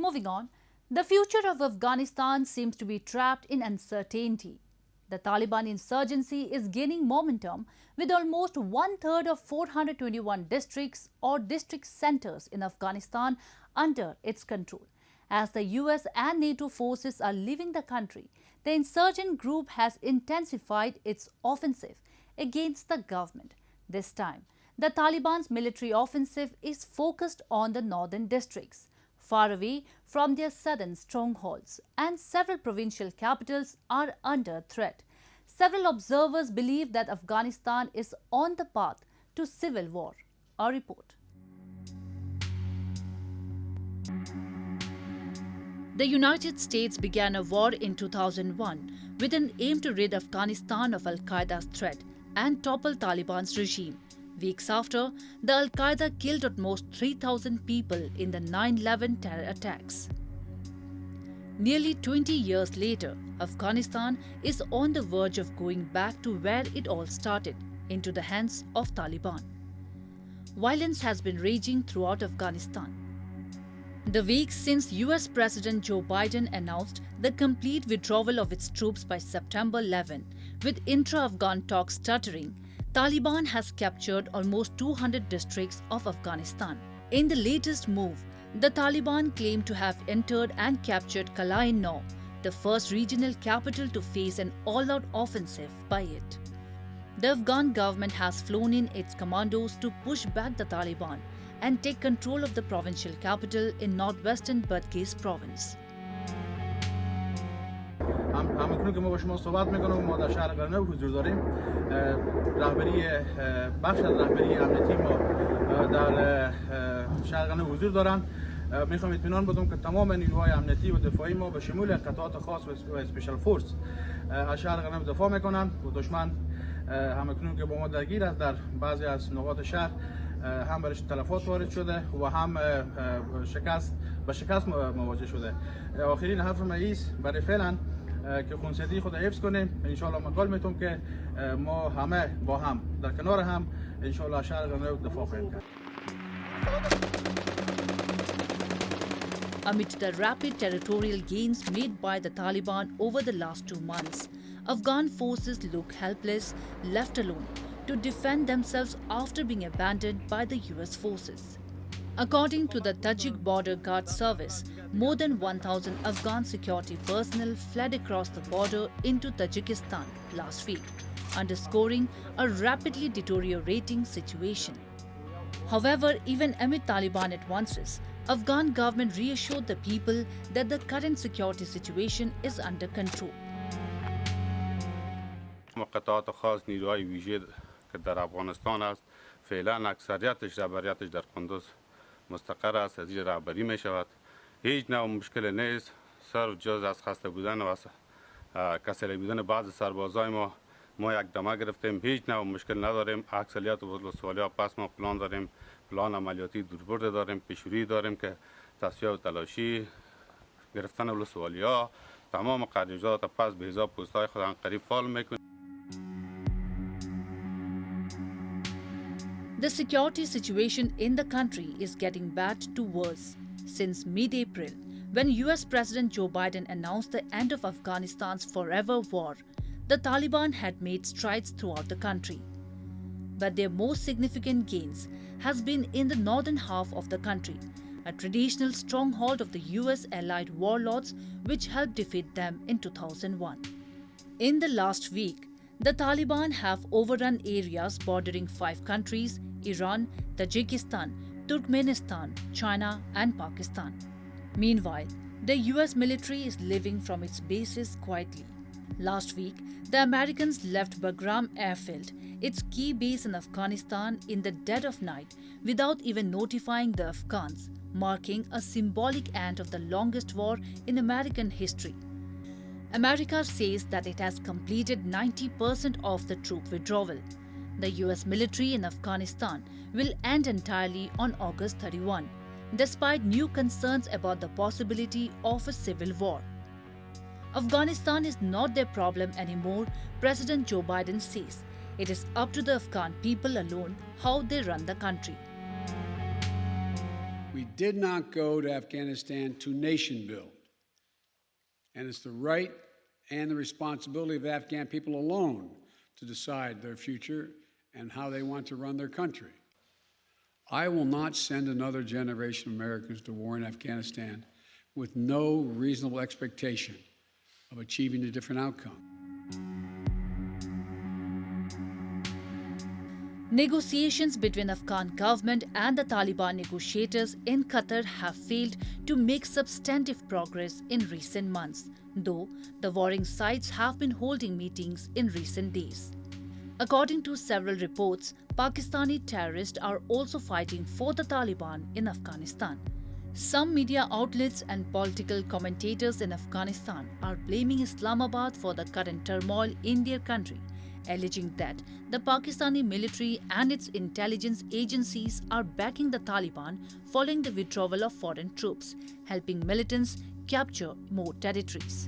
Moving on, the future of Afghanistan seems to be trapped in uncertainty. The Taliban insurgency is gaining momentum with almost one-third of 421 districts or district centers in Afghanistan under its control. As the US and NATO forces are leaving the country, the insurgent group has intensified its offensive against the government. This time, the Taliban's military offensive is focused on the northern districts, far away from their southern strongholds, and several provincial capitals are under threat. Several observers believe that Afghanistan is on the path to civil war. A report. The United States began a war in 2001 with an aim to rid Afghanistan of Al-Qaeda's threat and topple Taliban's regime. Weeks after, the Al-Qaeda killed at most 3,000 people in the 9/11 terror attacks. Nearly 20 years later, Afghanistan is on the verge of going back to where it all started, into the hands of Taliban. Violence has been raging throughout Afghanistan. The weeks since US President Joe Biden announced the complete withdrawal of its troops by September 11, with intra-Afghan talks stuttering, Taliban has captured almost 200 districts of Afghanistan. In the latest move, the Taliban claim to have entered and captured Kalai-Nau, the first regional capital to face an all-out offensive by it. The Afghan government has flown in its commandos to push back the Taliban and take control of the provincial capital in northwestern Badghis province. همکنون که ما با شما صحبت میکنم ما در شهر قرنو حضور داریم. رهبری بخش از رهبری امنیتی ما در شهر قرنو حضور دارند. میخوام اطمینان بدم که تمام نیروهای امنیتی و دفاعی ما به شمول قطعات خاص و اسپیشال فورس از شهر قرنو دفاع میکنند و دشمن همکنون که با ما درگیر است در بعضی از نقاط شهر هم برش تلفات وارد شده و هم شکست مواجه شده. آخرین حرف رئیس برای فعلا که خونسردی خود حفظ کنیم. انشالله من قول میتونم که ما همه با هم در کنار هم انشالله شهر قرنو دفاع خواهیم کرد. Amid the rapid territorial gains made by the Taliban over the last 2 months, Afghan forces look helpless, left alone to defend themselves after being abandoned by the US forces. According to the Tajik Border Guard Service, more than 1,000 Afghan security personnel fled across the border into Tajikistan last week, underscoring a rapidly deteriorating situation. However, even amid Taliban advances, Afghan government reassured the people that the current security situation is under control. قطعات خاص نیروهای ویژه که در افغانستان است فعلا اکثریتش رهبریتش در قندوز مستقر است، از این رهبری می شود. هیچ نوع مشکل نیست، صرف جز از خسته بودن و کسل بودن بعض سربازای ما یک دمه گرفتیم. هیچ نوع مشکل نداریم. اکثریت ولسوالی‌ها پس ما پلان داریم، پلان عملیاتی دوربرد داریم، پیشروی داریم که تصفیه و تلاشی گرفتن ولسوالی‌ها تمام قریجات پس به حساب پست‌های خود قریب فعال میکنیم. The security situation in the country is getting bad to worse. Since mid-April, when US President Joe Biden announced the end of Afghanistan's forever war, the Taliban had made strides throughout the country. But their most significant gains has been in the northern half of the country, a traditional stronghold of the US allied warlords which helped defeat them in 2001. In the last week, the Taliban have overrun areas bordering 5 countries: Iran, Tajikistan, Turkmenistan, China and Pakistan. Meanwhile, the US military is living from its bases quietly. Last week, the Americans left Bagram airfield, its key base in Afghanistan, in the dead of night without even notifying the Afghans, marking a symbolic end of the longest war in American history. America says that it has completed 90% of the troop withdrawal. The US military in Afghanistan will end entirely on August 31, despite new concerns about the possibility of a civil war. Afghanistan is not their problem anymore, President Joe Biden says. It is up to the Afghan people alone how they run the country. We did not go to Afghanistan to nation build. And it's the right and the responsibility of the Afghan people alone to decide their future and how they want to run their country. I will not send another generation of Americans to war in Afghanistan with no reasonable expectation of achieving a different outcome. Negotiations between Afghan government and the Taliban negotiators in Qatar have failed to make substantive progress in recent months, though the warring sides have been holding meetings in recent days. According to several reports, Pakistani terrorists are also fighting for the Taliban in Afghanistan. Some media outlets and political commentators in Afghanistan are blaming Islamabad for the current turmoil in their country, alleging that the Pakistani military and its intelligence agencies are backing the Taliban following the withdrawal of foreign troops, helping militants capture more territories.